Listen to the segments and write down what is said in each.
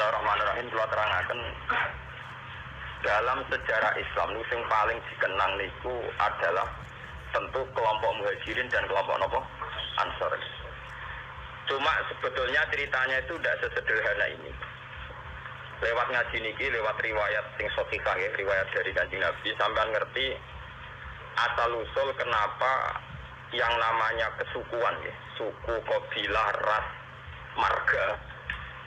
Bismillahirrahmanirrahim. Kula terangaken dalam sejarah Islam yang paling dikenang niku adalah tentu kelompok Muhajirin dan kelompok nopo Ansor. Cuma sebetulnya ceritanya itu tidak sesederhana ini. Lewat ngaji niki, lewat riwayat sing sahihah ya, riwayat dari Kanjeng Nabi sampean ngerti asal usul kenapa yang namanya kesukuan ya, suku, kabilah, ras, marga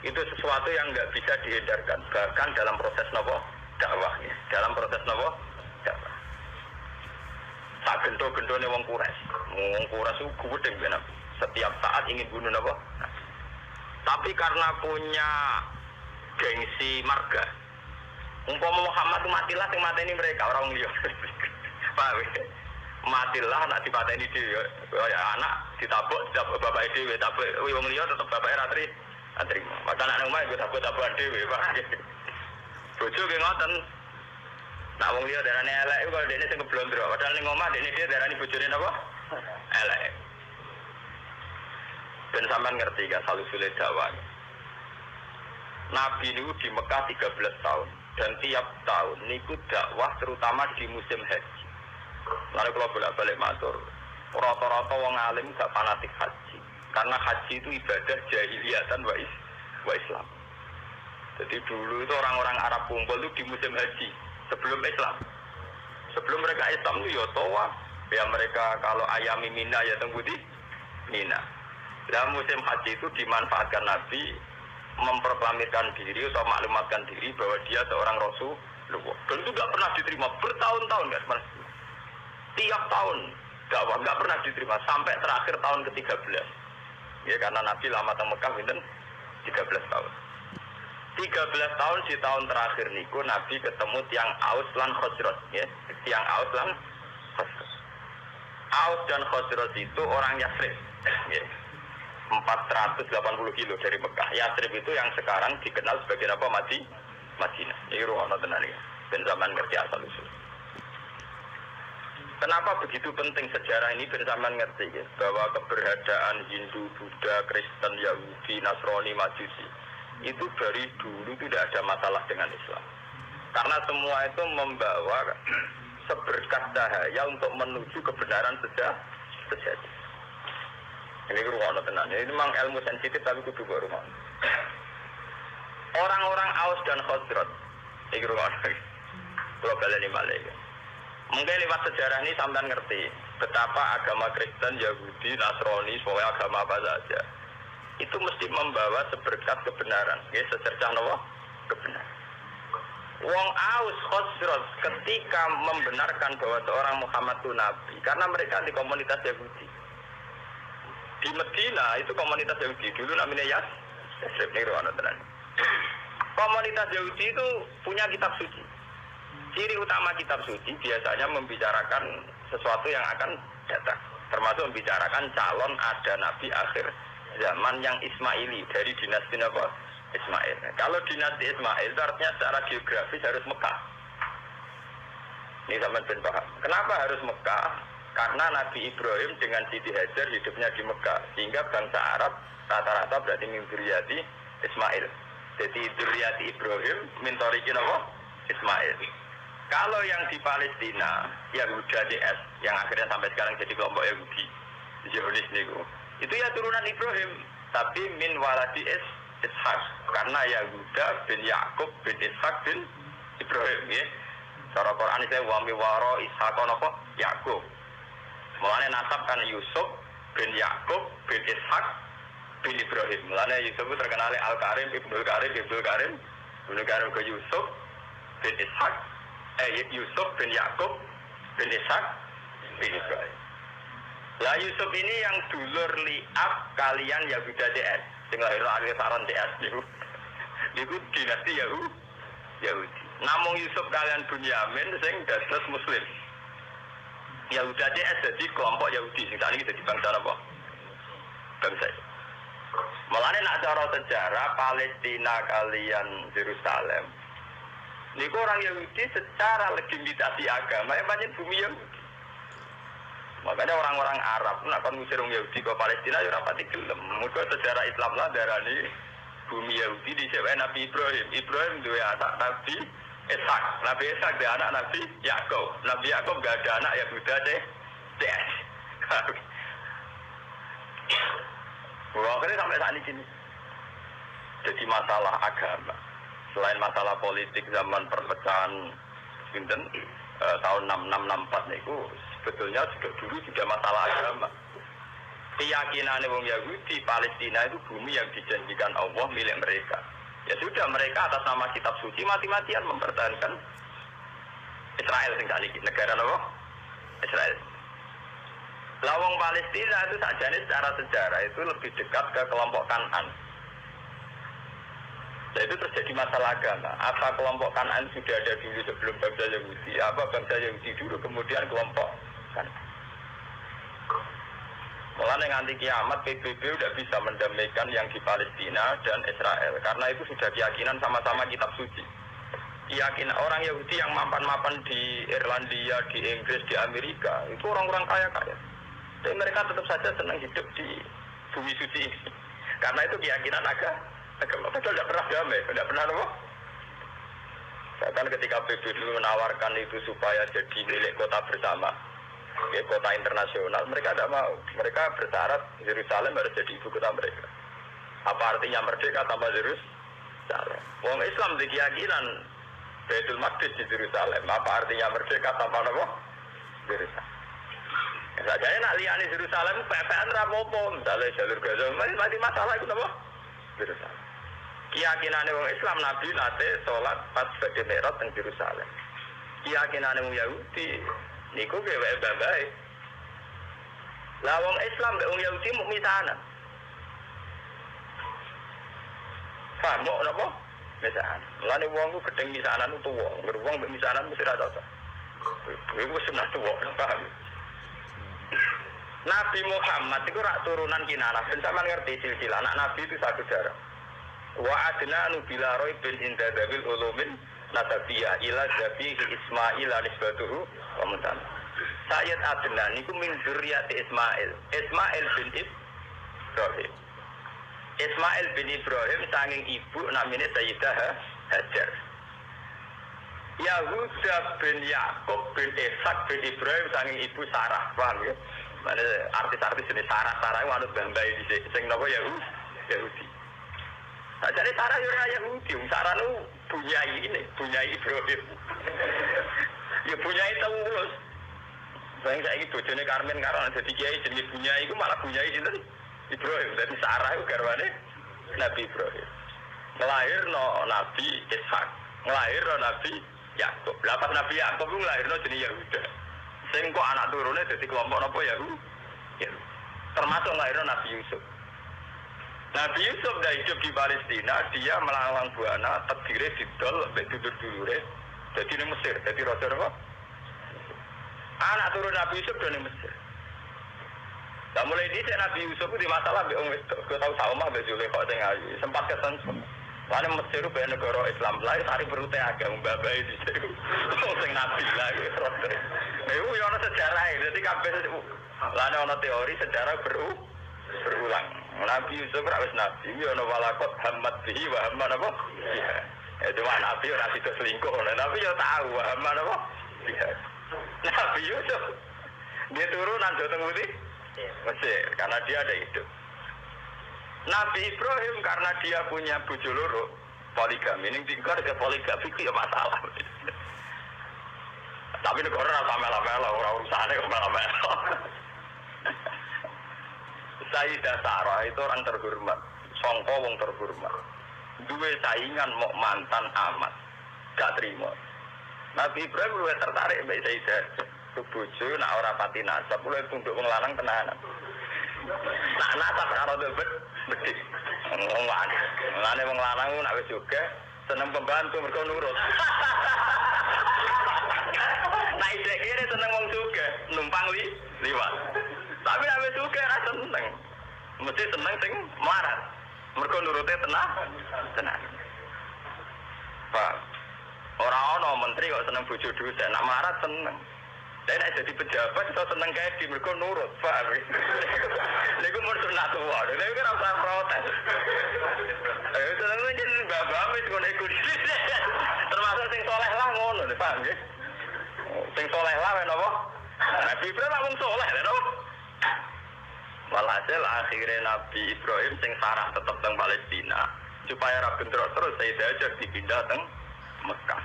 itu sesuatu yang nggak bisa dihindarkan bahkan dalam proses nopo dakwah ya. Dalam proses nopo dakwah tak gento-gentone wong Quraisy itu gudeng ben setiap saat ingin bunuh nopo tapi karena punya gengsi marga umpama Muhammad itu matilah sing mateni mereka orang liya paham ya? Matilah nak dipateni dhewe ya anak ditabuk bapak dhewe tabuk wong liya tetep bapake ra terima. Maka anak omah iku tabuk-tabukan dhewe, Pak. Bojo ki ngoten. Nak wong liya darane elek iku kalau dene sing keblondro, padahal ning omah dene dia darani bojone napa? Elek. Ben sampean ngerti gak salusule dakwah. Nabi niku di Mekah 13 tahun dan tiap tahun niku dakwah terutama di musim haji. Lalu kalau bolak-balik matur, rata-rata wong alim gak fanatik haji. Karena haji itu ibadah jahiliyatan wa Islam. Jadi dulu itu orang-orang Arab kumpul itu di musim haji sebelum Islam. Sebelum mereka Islam itu ya tawaf, ya mereka kalau ayami Mina ya tunggu di Mina. Dalam musim haji itu dimanfaatkan Nabi memproklamirkan diri atau maklumatkan diri bahwa dia seorang Rasul. Dan itu nggak pernah diterima bertahun-tahun nggak pernah. Tiap tahun dakwah nggak pernah diterima sampai terakhir tahun ke-13. Ya karena Nabi lama teng Mekah pinten 13 tahun. 13 tahun di tahun terakhir niku Nabi ketemu tiang Aus lan Khazraj ya. Tiang Aus lan Khazraj. Aus dan Khazraj itu orang Yasrib ya. 480 kilo dari Mekah. Yasrib itu yang sekarang dikenal sebagai apa? Madinah. Ini ruang tenan ya. Ben zaman ngerti asal usul. Kenapa begitu penting sejarah ini bersamaan ngerti ya, bahwa keberadaan Hindu, Buddha, Kristen, Yahudi, Nasrani, Majusi itu dari dulu tidak ada masalah dengan Islam. Karena semua itu membawa seberkas cahaya untuk menuju kebenaran sejati. Ini ruang tenan. Ini memang ilmu sensitif tapi kudu rumah. Orang-orang Aus dan Khazraj, ini ruang. Kalau kalian ini mungkin lewat sejarah ini sampai ngerti betapa agama Kristen, Yahudi, Nasrani, semua agama apa saja itu mesti membawa seberkas kebenaran, ya secercah nawa kebenaran. Wong Aus Khazraj ketika membenarkan bahwa seorang Muhammad itu nabi karena mereka di komunitas Yahudi. Di Medina itu komunitas Yahudi dulu namanya Yasrib komunitas Yahudi itu punya kitab suci. Ciri utama kitab suci biasanya membicarakan sesuatu yang akan datang, termasuk membicarakan calon ada nabi akhir zaman yang Ismaili dari dinasti apa? Ismail. Kalau dinasti Ismail itu artinya secara geografis harus Mekah. Ini sama ben paham. Kenapa harus Mekah? Karena Nabi Ibrahim dengan Siti Hajar hidupnya di Mekah, sehingga bangsa Arab rata-rata berarti min dzurriyyati Ismail. Jadi dzurriyyati Ibrahim min thariqi apa? Ismail. Kalau yang di Palestina, Yahuda DS, yang akhirnya sampai sekarang jadi kelompok Yahudi, Zionis niku, itu ya turunan Ibrahim, tapi min waladi Ishak, karena Yahuda bin Yakub bin Ishak bin Ibrahim, ya. Cara Quran itu wa miwaro Ishak apa? Yakub. Mulanya nasab kan Yusuf bin Yakub bin Ishak bin Ibrahim. Mulanya Yusuf itu terkenal Al-Karim, Ibnul Karim ke Yusuf bin Ishak. Yusuf bin Yakub bin Ishak bin Ibrahim. Lah Yusuf ini yang dulur liab kalian Yahuda DS, sing lahir saran DS niku dinasti Yahudi. Namung Yusuf kalian Bunyamin sing dados Muslim. Yahuda DS jadi kelompok Yahudi sing tadi kita di bangsa apa? Bangsa. Mulane nak cara sejarah Palestina kalian Yerusalem niku orang Yahudi secara legitimasi agama yang banyak bumi Yahudi. Makanya orang-orang Arab nak kon ngusir orang Yahudi ke Palestina ya rapati gelem. Muga sejarah Islam lah darani bumi Yahudi diciptakan Nabi Ibrahim. Ibrahim dua anak Nabi Ishak. Nabi Ishak dia anak Nabi Yakub. Nabi Yakub gak ada anak Yahuda CS. Wah, ini sampai saat ini. Jadi masalah agama. Selain masalah politik zaman perpecahan tahun 6664 itu sebetulnya dulu juga masalah agama. Keyakinan wong Yahudi Palestina itu bumi yang dijanjikan Allah milik mereka. Ya sudah, mereka atas nama kitab suci mati-matian mempertahankan Israel negara apa? Israel. Lawang Palestina itu sajane secara sejarah itu lebih dekat ke kelompok Kanan. Nah, itu terjadi masalah agama. Apa kelompok Kanan sudah ada dulu sebelum bangsa Yahudi? Apa bangsa Yahudi dulu kemudian kelompok Kanan? Mulai nganti kiamat PBB udah bisa mendamaikan yang di Palestina dan Israel karena itu sudah keyakinan sama-sama kitab suci. Keyakinan orang Yahudi yang mapan-mapan di Irlandia, di Inggris, di Amerika itu orang-orang kaya-kaya. Tapi mereka tetap saja senang hidup di bumi suci ini. Karena itu keyakinan agama. Betul tidak pernah damai, tidak pernah apa? Bahkan ketika PBB menawarkan itu supaya jadi milik kota bersama. Kota internasional, mereka tidak mau. Mereka bersyarat Yerusalem harus jadi ibu kota mereka. Apa artinya merdeka tanpa Yerusalem? Wong Islam di keyakinan Baitul Maqdis di Yerusalem. Apa artinya merdeka tanpa apa? Yerusalem. Saja nak liani Yerusalem, PPN rapopo, misalnya jalur Gaza, masih masalah itu apa? Yerusalem. Keyakinan wong Islam Nabi nate sholat pas badhe Mi'raj teng Yerusalem. Keyakinan wong Yahudi niku bae. Lah wong Islam mbek wong Yahudi mung misanan. Paham kok napa? Misanan. Mulane wong ku gedeng misanan tuwa, wong mbek misanan mesti ra cocok. Iku sunah tuwa, paham. Nabi Muhammad itu rak turunan Kinanah. Ben sampean ngerti silsilah anak Nabi itu satu jarak. Wa adna nubila roy bin indadabil ulumin nasabiyah ila zabihi Ismail anisbatuhu wa mutan. Sayyid Adnan niku min dzurriyyati Ismail bin Ibrahim. Ismail bin Ibrahim sanging ibu namanya Sayyidah Hajar. Yahuda bin Yakub bin Ishak bin Ibrahim sanging ibu Sarah, paham ya? Mana artis-artis jenis Sarah itu anut bambai di sing napa Yahudi. Nah, jadi Sarah yo ora Yahudi, Sarah nu bunyai Ibrahim. Ya bunyai terus. Saya saiki bojone Karmen karo dadi kiai jenenge bunyai iku malah bunyai sinten? Ibrahim. Dadi Sarah iku garwane Nabi Ibrahim. Nglahirno Nabi Ishak, nglahirno Nabi Yakub. Lah pas Nabi Yakub ku nglahirno jenenge Yahuda. Sing kok anak turune dadi kelompok napa Yahudi? Termasuk nglahirno Nabi Yusuf. Nabi Yusuf dah hidup di Palestina, dia melawan buana, terdiri didol, sampai dulur-dulure, jadi di Mesir, jadi raja apa? Anak turun Nabi Yusuf dari Mesir. Nah mulai ini Nabi Yusuf itu di masalah, gue tahu sama Mbak Zulekha sing ayu, sempat kesensun. Lalu Mesir itu benar negara Islam, lahir hari berute agama, babai di situ, sing Nabi lagi, raja. Nah itu yang sejarah, jadi kabeh, lalu ada teori sejarah berulang. Nabi Yusuf rawis Nabi, ana walakot hamad bihi wa hamman apa? Ya. Itu Nabi ora sida selingkuh, Nabi yo tahu hamman apa? Ya. Nabi Yusuf dia turunan Jawa Putih, Mesir, karena dia ada hidup. Nabi Ibrahim karena dia punya bojo loro, poligami, ning tingkar ke poligami itu ya masalah. Tapi negara ora samela-mela, ora urusane kok mela-mela. Sayyidah Sarah itu orang terhormat, sangka wong terhormat. Duwe saingan mau mantan amat, gak terima. Nabi Ibrahim luwih tertarik mbek Sayyidah. Bojo nak ora pati nasab, luwih tunduk wong lanang tenanan. Nak nasab karo bedhik. Ngene wong lanang nak wis juga seneng pembantu mergo nurut. Nah isih kene seneng wong juga numpang liwat. Tapi nek juga ora seneng. Mesti seneng sing melarat. Mergo nurute tenang. Pak. Ora ana menteri kok seneng bojo dhuwit, nek melarat seneng. Nek jadi pejabat iso seneng kae di mergo nurut, Pak. Niku mun pun sunatullah. Tapi kan ora protes. Seneng jeneng mbak-mbak wis ngono iku. Termasuk sing soleh lah ngono, paham nggih? Sing soleh lah napa? Nabi Ibrahim lah wong soleh lho. Walhasil akhirnya Nabi Ibrahim sing sarah tetep teng Palestina supaya ra bentrok terus Sayyidah Hajar dipindah teng Mekah.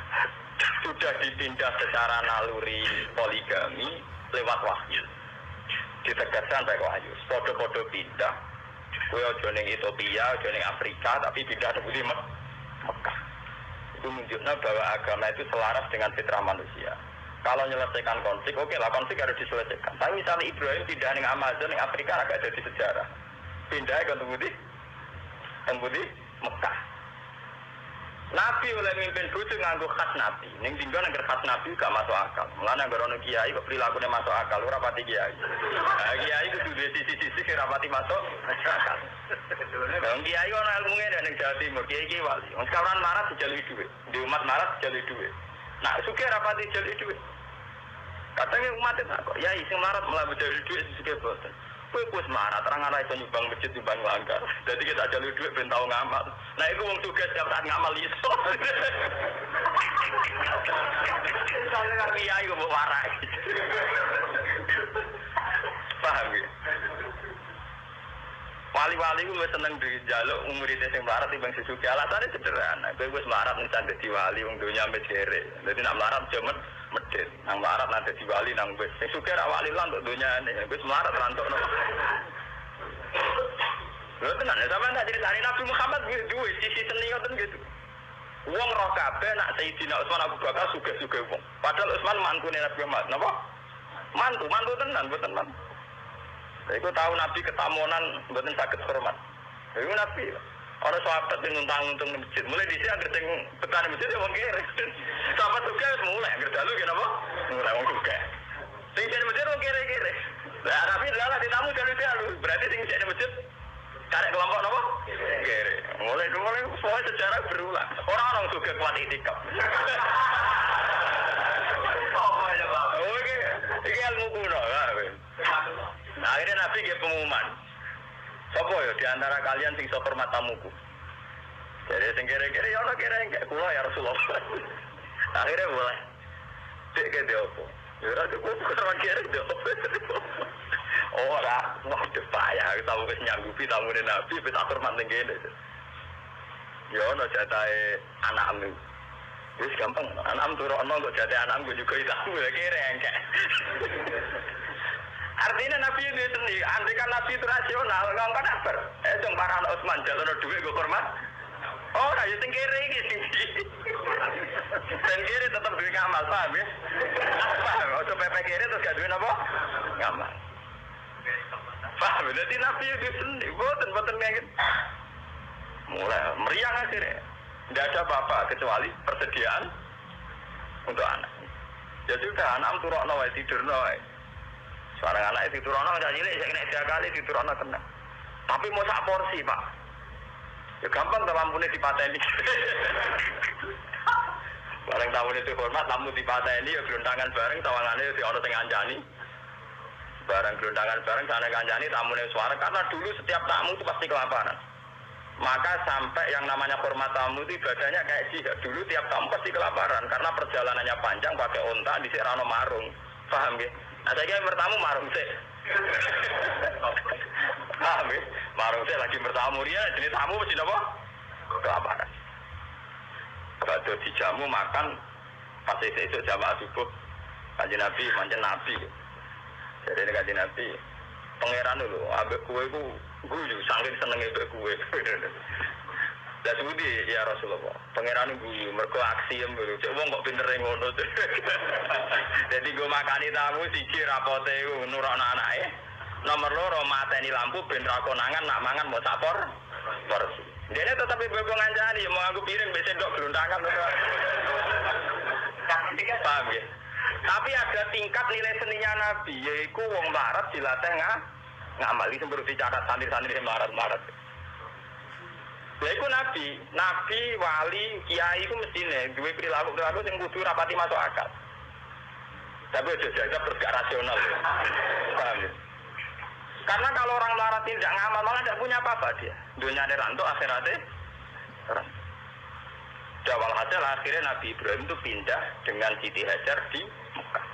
Sudah dipindah secara naluri poligami lewat wahyu. Ditegaskan baik wahyu. Podo-podo pindah. Kowe aja ning Ethiopia, aja ning Afrika, tapi pindah ke Mekah. Itu menunjukkan bahwa agama itu selaras dengan fitrah manusia. Kalau menyelesaikan konflik, oke lah konflik harus diselesaikan. Tapi misalnya Ibrahim pindah ning Amazon, ning Afrika agak jadi sejarah. Pindah ke Tembudi Mekah. Nabi oleh mimpin bojo nganggo khas Nabi. Ning tinggal nang khas Nabi gak masuk akal. Mulane anggere ono kiai kok prilakune masuk akal, ora pati kiai. Nah, kiai kudu duwe sisi-sisi ora pati masuk akal. Wong kiai ono ilmune ning Jawa Timur, kiai wali. Wong kawan marat dijalui dhuwit. Di umat marat dijalui dhuwit. Nah, sugih ora pati dijalui dhuwit. Katanya umat itu kok, ya sing marat malah dijalui dhuwit sugih boten. Kowe wis marat, terang ana iso nyumbang masjid nyumbang langgar. Dadi kita jalur dhuwit ben tau ngamal. Nah iku wong sugih setiap saat ngamal iso. Soale kiai kok warai. Paham ya? Wali-wali ku wis seneng dijaluk murid sing melarat timbang sing sugih. Alasane sederhana. Kowe wis melarat ning dadi wali wong donya wis kere. Dadi nek melarat jaman medhit. Nang melarat nang dadi wali nang wis sing sugih ra wali lan kok donyane. Wis melarat rantokno. Lha tenan sampeyan tak critani Nabi Muhammad duwe sisi seni ngoten gitu. Wong roh kabeh nak Sayyidina Utsman Abu Bakar sugih-sugih wong. Padahal Utsman mantune Nabi Muhammad. Napa? Mantu tenan mboten mantu. Iku tahu Nabi ketamunan mboten saged hormat. Iku Nabi ora sahabat sing nuntang-untung masjid. Mulai dhisik anggere sing betane masjid ya wong kere. Sahabat juga wis mulai anggere dalu ki napa? Mulai wong juga. Sing jane masjid wong kere-kere. Lah Nabi dalah ditamu dalu. Berarti sing jane masjid karek kelompok napa? Kere. Mulai semua sejarah berulang. Orang juga kuat itikaf. Oh, iki ilmu kuno lah. Nah, akhirnya Nabi nggih pengumuman. Sopo ya di antara kalian sing iso hormat tamuku? Jadi sing kere-kere ya ono kere enggak kula ya Rasulullah. Akhirnya boleh. Cek ke dia opo? Ya ora cukup karo kere dia opo. Ora, wah payah tamu wis nyanggupi tamune Nabi wis tak hormat ning kene. Ya ono jatahe anakmu. Wis gampang, anakmu turokno kok jatahe anakmu juga tamu ya kere enggak. Artinya Nabi itu sendiri, andai kan Nabi itu rasional, nggak kan apa? Dong para anak Utsman jalan duit gue hormat. Oh, ayo sing kiri iki sing kiri tetap duit ngamal, paham ya? Paham? Ojo PP kiri terus gak duit apa? Ngamal. Paham? Jadi Nabi itu sendiri, boten ngengit. Mulai meriang akhirnya. Tidak ada apa-apa kecuali persediaan untuk anak. Ya sudah, anak turokno wae tidurno wae. Seorang anak itu turun orang cilik, saya kena 3 kali diturun kena. Tapi mau sak porsi pak, ya gampang kalau lampunya dipateni. Bareng tamu itu hormat, lampu dipateni, ya gelundangan bareng, tawangannya di orang tengah anjani. Bareng gelundangan bareng, sana kanjani, tamunya suara. Karena dulu setiap tamu itu pasti kelaparan. Maka sampai yang namanya hormat tamu itu ibadahnya kayak jihad. Dulu tiap tamu pasti kelaparan, karena perjalanannya panjang, pakai onta, di Serano Marung, paham ya? Nah, saya kira bertamu marung sih. Paham ya? Marung sih lagi bertamu dia, jenis tamu mesti apa? Kelaparan. Kalau dijamu makan, pasti itu jamaah subuh. Kanjeng Nabi, manjen Nabi. Jadi ini kanjeng Nabi, pangeran dulu, ambek kue ku guyu, saking senengnya ambek kue. Dan budi ya Rasulullah, pangeran guyu, mergo aksi yang dulu. Cek wong kok pinter ngono. Jadi gue makani tamu siji rapote nurono anake. Nomor 2 mateni lampu ben ra konangan nak mangan mau sapor porsi. Dene tetep ibu ngancani mau aku piring ben sendok gluntangan. Paham ya? Tapi ada tingkat nilai seninya Nabi, yaitu wong larat dilatih ngamali semburu dicatat santri-santri sing larat-larat. Lha iku nabi, wali, kiai iku mestine duwe perilaku sing kudu rapati masuk akal. Tapi aja jaga bergak rasional. Paham ya? Karena kalau orang melarat ini tidak ngamal malah tidak punya apa-apa dia. Dunia ini rantuk, akhiratnya rantuk. Jawal hasil akhirnya Nabi Ibrahim itu pindah dengan Siti Hajar di Mekah.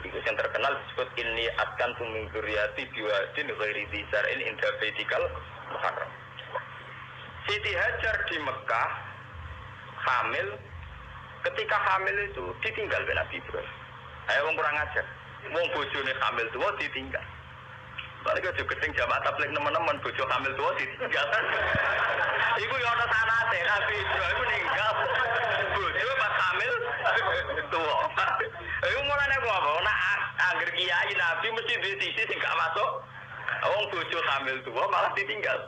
Itu yang terkenal disebut ini atkan tumingkuriati biwadin ghairi dzar'in inda baitikal muharram. Siti Hajar di Mekah hamil, ketika hamil itu ditinggal oleh Nabi Ibrahim. Ayo wong kurang ajar. Wong bojone hamil tua ditinggal. Balik aja gedeng jamaah tabligh teman-teman bojo hamil tua ditinggal. Iku yo ana sanate Nabi Ibrahim meninggal. Bojo pas hamil tua. Ayo mulane apa? Nek angger kiai Nabi mesti duwe sisi sing gak masuk. Wong bojo hamil tua malah ditinggal.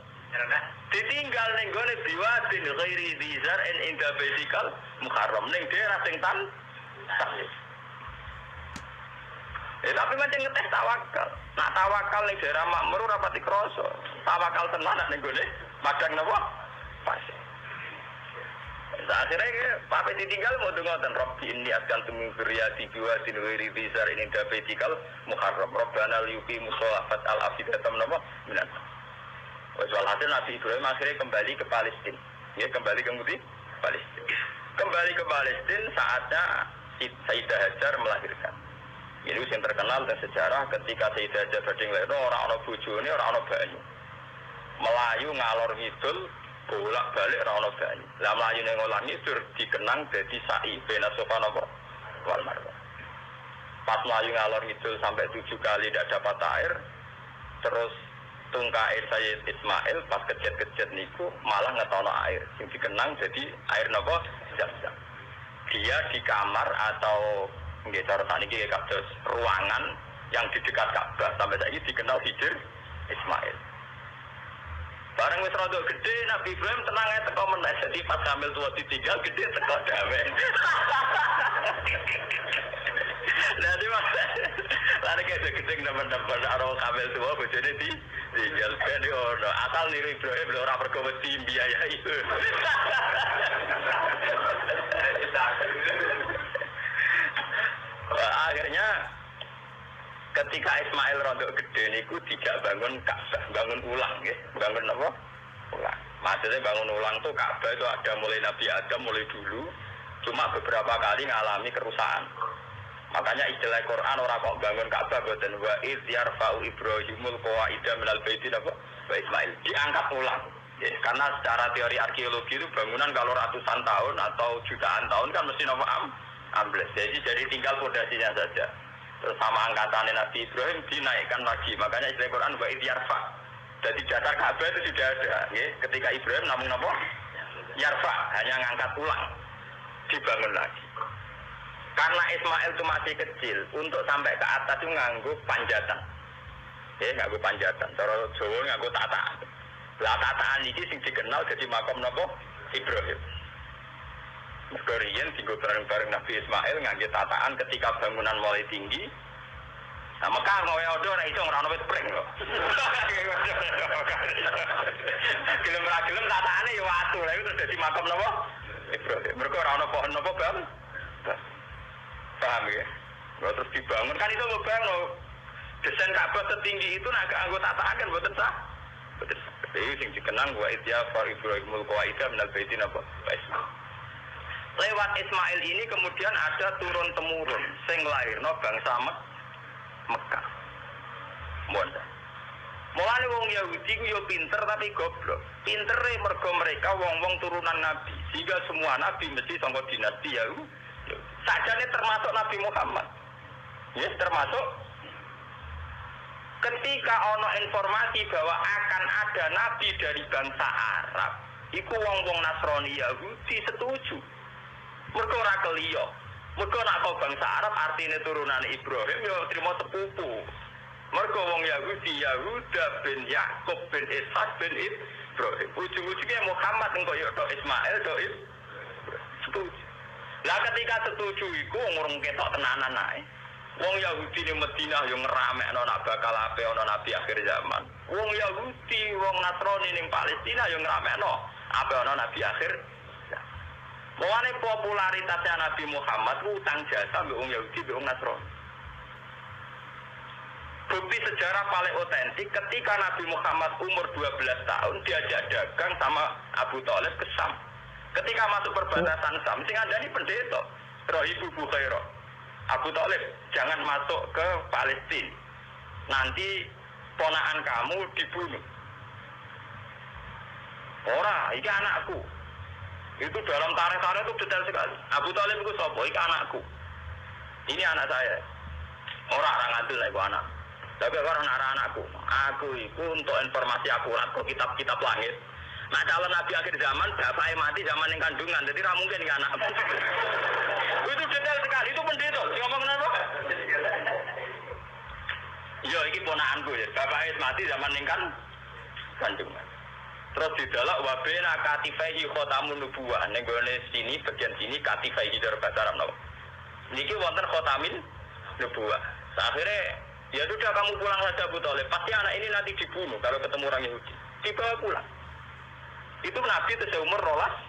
Ditinggal ning gone biwadin ghairi dzar'in inda baitikal muharram ning daerah sing tan. Tapi macam ngetes tawakal. Nak tawakal ning daerah makmur ora pati krasa. Tawakal tenan ning gone madang napa? Pas. Akhirnya Pak ditinggal mau dengoten Rabbi inni askantu min dzurriyyati biwadin ghairi dzar'in inda baitikal muharram Rabbana liyuqimus sholata al-afidatam napa minan. Walhasil Nabi Ibrahim akhirnya kembali ke Palestina. Ya, kembali ke Palestina. Kembali ke Palestina saatnya Sayyidah Hajar melahirkan. Ini yang terkenal dan sejarah ketika Sayyidah Hajar badhe lair orang bojone ora ana banyu. Melayu ngalor ngidul bolak-balik ora ana banyu. Lah mlayu ning ngalor ngidul dikenang dadi sa'i bena Safa napa wal Marwah. Pas mlayu ngalor ngidul sampai 7 kali tidak dapat air, terus tungkae Sayyid Ismail pas kejet-kejet niku malah ngetono air sing dikenang jadi air napa Zam-Zam. Dia di kamar atau nggih cara saniki kados ruangan yang di dekat Ka'bah sampai saiki dikenal Hijr Ismail. Bareng wis rada gede Nabi Ibrahim tenang ae teko meneh dadi pas hamil tua ditinggal gede teko damai. Jadi lari kayak gedeng teman-teman arah kamel tua bojone tinggal ben ono asal niru Ibrahim lho ora pergo wedi biaya itu. Akhirnya ketika Ismail rontok gede niku tidak bangun Ka'bah, bangun ulang nggih. Bangun apa? Ulang. Maksudnya bangun ulang tuh Ka'bah itu ada mulai Nabi Adam mulai dulu, cuma beberapa kali ngalami kerusakan. Makanya istilah Quran orang kok bangun Ka'bah boten wa id yarfa'u Ibrahimul qawaida minal baiti napa wa Ismail diangkat ulang. Ya, karena secara teori arkeologi itu bangunan kalau ratusan tahun atau jutaan tahun kan mesti napa ambles. Jadi tinggal fondasinya saja. Terus sama angkatannya Nabi Ibrahim dinaikkan lagi. Makanya istilah Quran wa id yarfa. Jadi dasar Ka'bah itu sudah ada, ya. Ketika Ibrahim namun napa? Yarfa, hanya ngangkat ulang. Dibangun lagi. Karena Ismail itu masih kecil, untuk sampai ke atas itu nganggo panjatan. Nganggo panjatan. Cara Jawa nganggo tataan. Lah tataan iki sing dikenal jadi makam napa? Ibrahim. Mergo riyen dienggo bareng-bareng Nabi Ismail nganggo tataan ketika bangunan mulai tinggi. Nah, Mekah mau odo ora iso ora ono wit pring kok. Gelem ra gelem tataane ya watu. Lah itu dadi makam napa? Ibrahim. Mergo ora ono pohon napa, Bang? Paham ya? Terus dibangun kan itu ngebangun desain Ka'bah setinggi itu nak anggota tataan kan boten sah. Boten sah. Itu sing dikenang wa idya fa Ibrahimul qawaida minal baiti napa? Lewat Ismail ini kemudian ada turun temurun sing lairno bangsa Mekah. Monda. Mulane wong Yahudi ku yo pinter tapi goblok. Pintere mergo mereka wong-wong turunan nabi. Sehingga semua nabi mesti saka dinasti Yahudi. Sajane termasuk Nabi Muhammad. Yes, termasuk ketika ono informasi bahwa akan ada nabi dari bangsa Arab, iku wong-wong Nasrani Yahudi setuju. Mergo ora keliyo. Mergo nek bangsa Arab artine turunan Ibrahim yo trimo sepupu. Mergo wong Yahudi Yahuda bin Yakub bin Ishak bin Ibrahim. Ujung-ujungnya Muhammad engko yo tok Ismail tok setuju. Lah ketika setuju iku ngurung ketok tenanan ae. Wong Yahudi ning Madinah yo ngeramekno nak bakal ape ana nabi akhir zaman. Wong Yahudi, wong Nasrani ning Palestina yo ngeramekno ape ana nabi akhir. Mulane popularitasnya Nabi Muhammad utang jasa mbek wong Yahudi mbek wong Nasrani. Bukti sejarah paling otentik ketika Nabi Muhammad umur 12 tahun diajak dagang sama Abu Thalib ke Sam. Ketika masuk perbatasan Sam, sing andani pendeta, Rohibu Bukhairah. Abu Thalib, jangan masuk ke Palestina. Nanti ponakan kamu dibunuh. Ora, iki anakku. Itu dalam tarikh-tarikh itu detail sekali. Abu Thalib itu sapa? Iki anakku. Ini anak saya. Orang ngadil lah iku anak. Tapi orang anakku. Aku itu untuk informasi akurat kok kitab-kitab langit. Nah calon nabi akhir zaman bapaknya mati zaman yang kandungan, jadi tidak mungkin ke anak. Itu detail sekali, itu pendeta. Ngomong kenapa? Iya, ini ponakanku ya. Bapaknya mati zaman yang kandungan. Terus didalak wabena katifaihi khotamun nubuwah. Nenggone sini bagian sini katifaihi dari bahasa Arab. Niki wonten khotamin nubuwah. Akhirnya ya sudah kamu pulang saja Abu Thalib. Pasti anak ini nanti dibunuh kalau ketemu orang Yahudi. Dibawa pulang. Itu Nabi itu seumur 12